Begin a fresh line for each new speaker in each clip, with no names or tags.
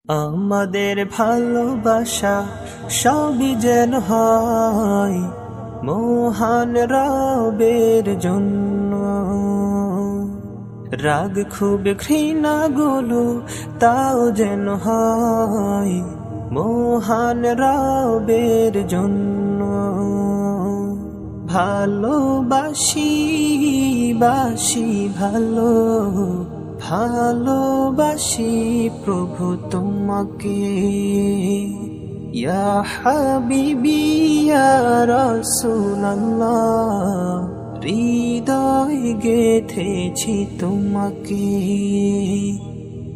আমাদের ভালোবাসা সবই যেন হয় মহান রবের জন্য। রাগ খুব ঘৃণা গুলো তাও যেন হয় মহান রবের জন্য। ভালোবাসি বাসি ভালো ভালোবাসি প্রভু তোমাকে, ইয়া হাবিবি ইয়া রাসূলুল্লাহ, হৃদয় গেথেছি তোমাকে।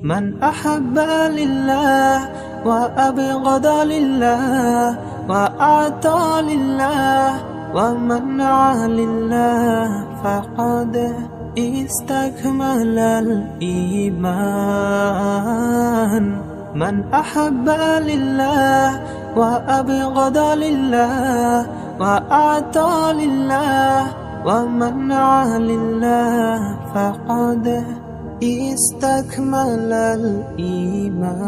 মান আহাব্বা লিল্লাহ ওয়া আবগাদা লিল্লাহ ওয়া আতা লিল্লাহ ওয়া মানআ লিল্লাহ ফাকাদ استكمل الإيمان. من أحب لله وأبغض لله وأعطى لله ومنع لله فقد استكمل الإيمان.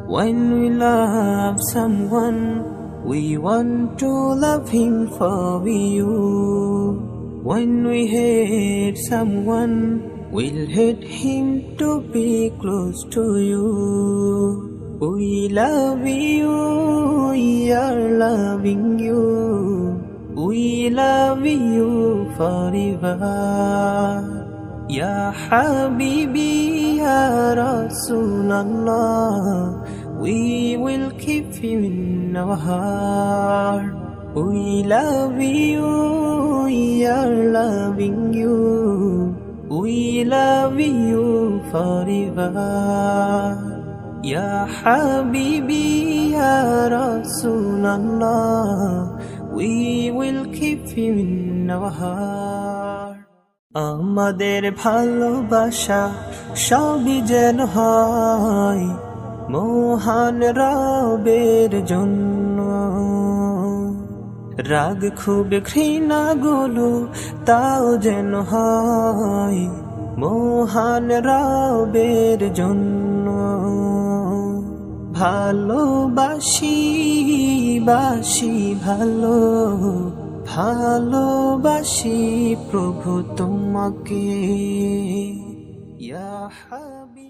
When we love someone, we want to love him for you. When we hate someone, we'll hate him to be close to you. We love you, we are loving you. We love you forever. Ya Habibi, Ya Rasulallah, we will keep you in our heart. We love you, we are loving you. We love you forever. Ya Habibi, Ya Rasulallah, we will keep you in our heart. আমাদের ভালোবাসা সবই যেন হয় মহান রবের জন্য। রাগ খুব ঘৃণা গুলো তাও যেন হয় মহান রবের জন্য। ভালোবাসি বাসি ভালো ভালোবাসি প্রভু তোমাকে, ইয়া হাবিব।